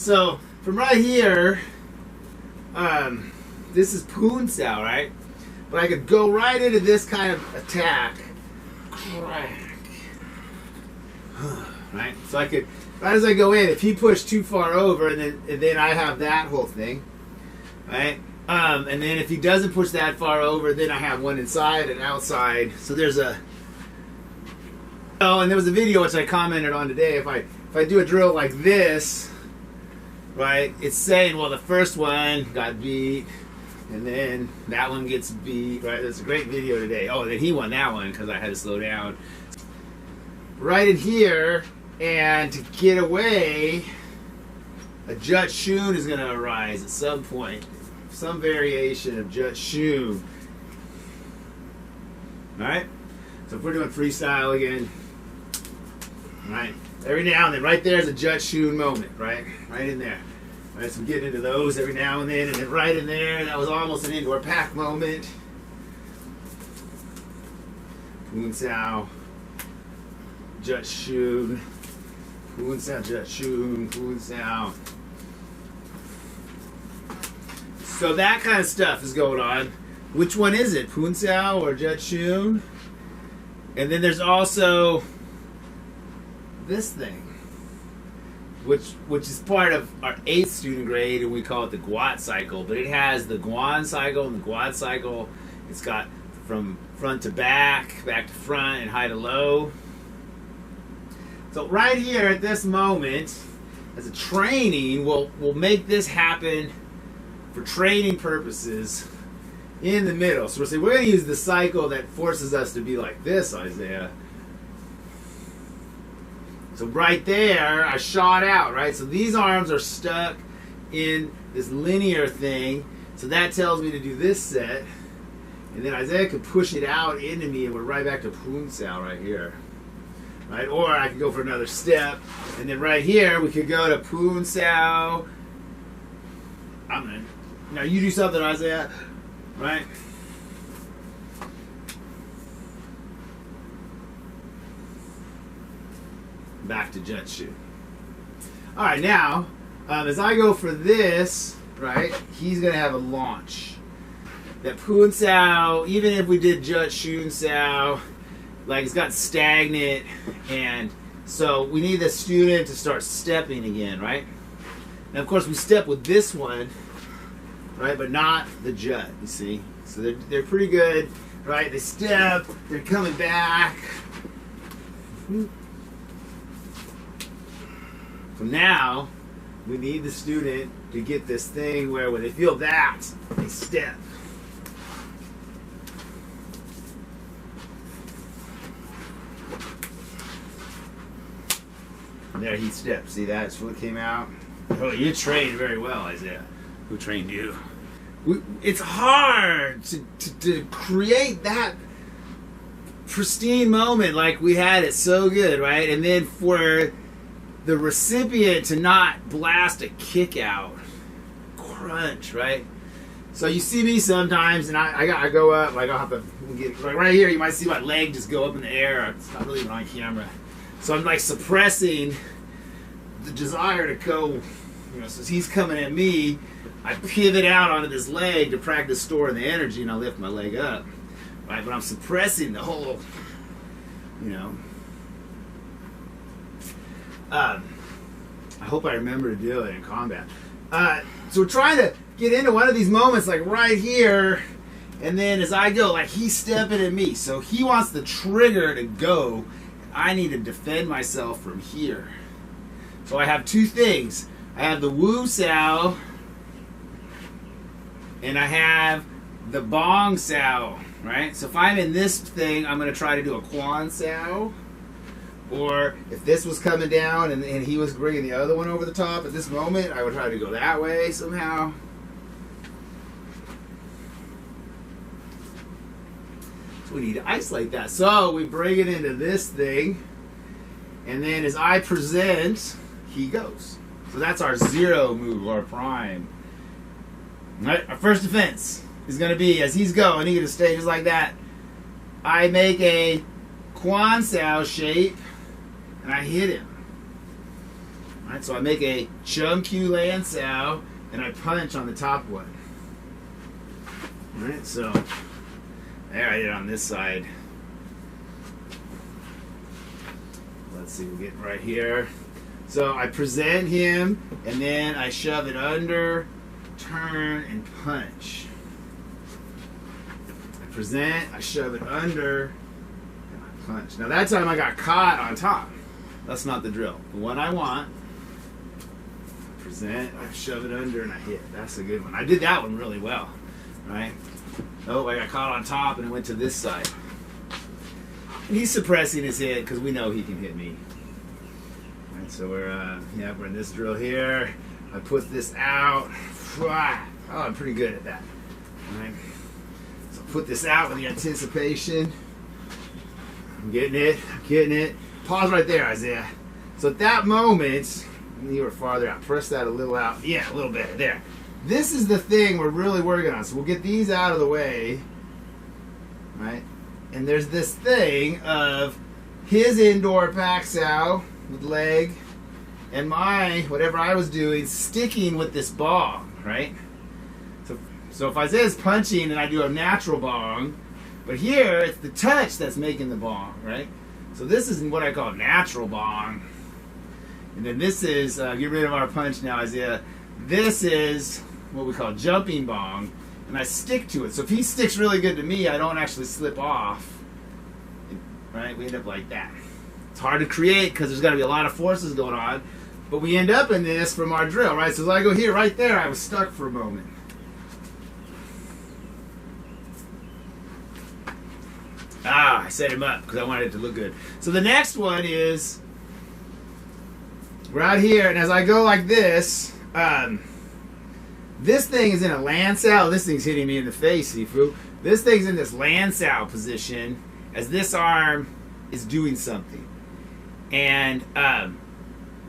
So from right here, this is Poon Sau, right? But I could go right into this kind of attack. Crack. Right? So I could, right as I go in, if he pushed too far over, and then I have that whole thing. Right? And then if he doesn't push that far over, then I have one inside and outside. So there's a... Oh, and there was a video which I commented on today. If I do a drill like this, right, it's saying, well, the first one got beat, and then that one gets beat, right? There's a great video today. Oh, then he won that one because I had to slow down. Right in here, and to get away, a Jut Cheun is going to arise at some point. Some variation of Jut Cheun. Alright? So if we're doing freestyle again, right? Every now and then, right there is a Jut Cheun moment, right? Right in there. All right, so I'm getting into those every now and then right in there, that was almost an indoor pack moment. Poon Sau, Jut Cheun, Poon Sau, Jut Cheun, Poon Sau. So that kind of stuff is going on. Which one is it? Poon Sau or Jut Cheun? And then there's also this thing, which is part of our 8th student grade, and we call it the Guat cycle. But it has the Guan cycle and the Guat cycle. It's got from front to back, back to front, and high to low. So right here at this moment, as a training, we'll make this happen for training purposes in the middle. So we'll say we're going to use the cycle that forces us to be like this, Isaiah. So right there, I shot out, right? So these arms are stuck in this linear thing. So that tells me to do this set. And then Isaiah could push it out into me, and we're right back to Poon Sau right here. Right? Or I could go for another step. And then right here, we could go to Poon Sau. Now you do something, Isaiah. Right? Back to Jut Cheun. Alright, now, as I go for this, right, he's going to have a launch. That Poon Sau, even if we did Jut Cheun Sau, like it's got stagnant, and so we need the student to start stepping again, right? Now, of course, we step with this one, right, but not the Jut, you see? So they're pretty good, right? They step, they're coming back. So now, we need the student to get this thing where when they feel that, they step. And there he steps. See, that's what came out. Oh, you trained very well, Isaiah. Who trained you? It's hard to create that pristine moment like we had it so good, right? And then for the recipient to not blast a kick out, crunch, right? So you see me sometimes, and I go up, like I'll have to get like right here. You might see my leg just go up in the air. It's not really even on camera, so I'm like suppressing the desire to go. You know, so as he's coming at me, I pivot out onto this leg to practice storing the energy, and I lift my leg up, right? But I'm suppressing the whole, you know. I hope I remember to do it in combat. So we're trying to get into one of these moments like right here, and then as I go, like he's stepping at me. So he wants the trigger to go. I need to defend myself from here. So I have two things. I have the Woo Sau, and I have the Bong Sau, right? So if I'm in this thing, I'm going to try to do a Quan Sau. Or if this was coming down and he was bringing the other one over the top at this moment, I would try to go that way somehow. So we need to isolate that. So we bring it into this thing, and then as I present, he goes. So that's our 0 move, our prime. Right? Our first defense is going to be, as he's going, he's going to stay just like that. I make a Quan Sau shape, and I hit him. Alright, so I make a Cheun Punch Lan Sau, and I punch on the top one. Alright, so there I did it on this side. Let's see, we'll get right here. So I present him, and then I shove it under, turn, and punch. I present, I shove it under, and I punch. Now that time I got caught on top. That's not the drill. The one I want, I present, I shove it under, and I hit. That's a good one. I did that one really well, right? Oh, I got caught on top, and it went to this side. And he's suppressing his hit because we know he can hit me. So we're in this drill here. I put this out. Oh, I'm pretty good at that. All right. So put this out with the anticipation. I'm getting it. I'm getting it. Pause right there, Isaiah. So at that moment, you were farther out. Press that a little out. Yeah, a little bit. There. This is the thing we're really working on. So we'll get these out of the way. Right? And there's this thing of his indoor Fak Sau with leg, and my, whatever I was doing, sticking with this bong, right? So if Isaiah's punching and I do a natural bong, but here it's the touch that's making the bong, right? So this is what I call natural bong. And then this is, get rid of our punch now, Isaiah. This is what we call jumping bong, and I stick to it. So if he sticks really good to me, I don't actually slip off, right? We end up like that. It's hard to create because there's got to be a lot of forces going on, but we end up in this from our drill, right? So as I go here, right there, I was stuck for a moment. I set him up because I wanted it to look good. So the next one is right here, and as I go like this, this thing is in a Lan Sau. This thing's hitting me in the face, Sifu. This thing's in this Lan Sau position as this arm is doing something. And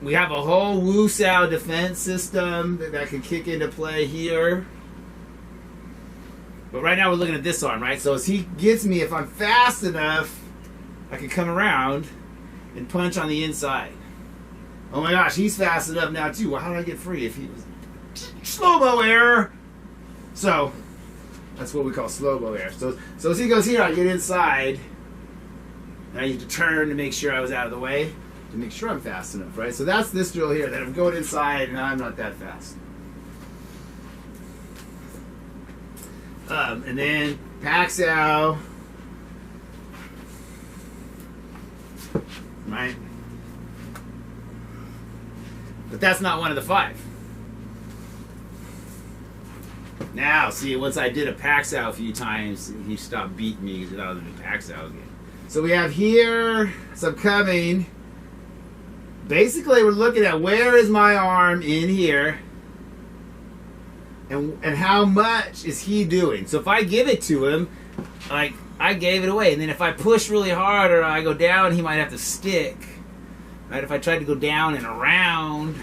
we have a whole Wu Sau defense system that can kick into play here. But right now we're looking at this arm, right? So as he gets me, if I'm fast enough, I can come around and punch on the inside. Oh my gosh, he's fast enough now too. Well, how did I get free if he was... Slow-mo error! So, that's what we call slow-mo error. So as he goes here, I get inside. And I need to turn to make sure I was out of the way, to make sure I'm fast enough, right? So that's this drill here, that I'm going inside and I'm not that fast. And then Fak Sau, right? But that's not one of the 5. Now, see, once I did a Fak Sau a few times, he stopped beating me because I was doing Fak Sau again. So we have here, so I'm coming. Basically, we're looking at where is my arm in here, and how much is he doing. So if I give it to him, like I gave it away, and then if I push really hard or I go down, he might have to stick. Right? If I tried to go down and around,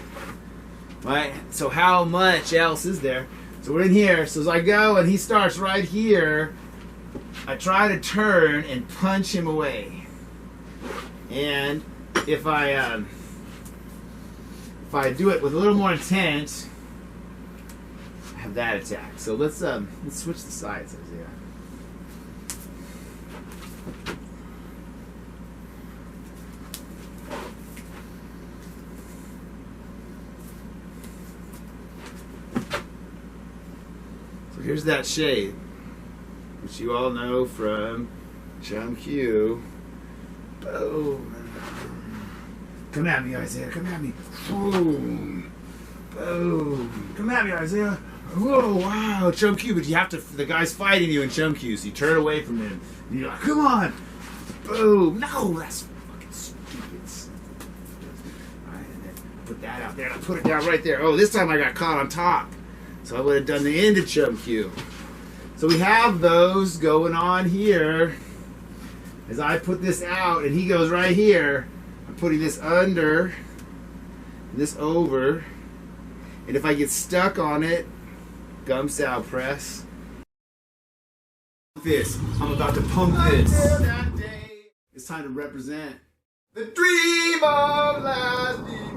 right? So how much else is there? So we're in here. So as I go and he starts right here, I try to turn and punch him away. And if I do it with a little more intent, I have that attack. So let's switch the sides, Isaiah. So here's that shade, which you all know from Cheun Punch. Boom. Come at me, Isaiah. Come at me. Boom. Boom. Come at me, Isaiah. Whoa, wow. Cheun Punch. But you have to, the guy's fighting you in Cheun Punch, so you turn away from him. And you're like, come on. Boom. No, that's fucking stupid. Alright, and then put that out there. And I put it down right there. Oh, this time I got caught on top. So I would have done the end of Cheun Punch. So we have those going on here. As I put this out, and he goes right here, I'm putting this under, and this over, and if I get stuck on it, Bong Sau press. This, I'm about to pump this. It's time to represent the dream of lasting.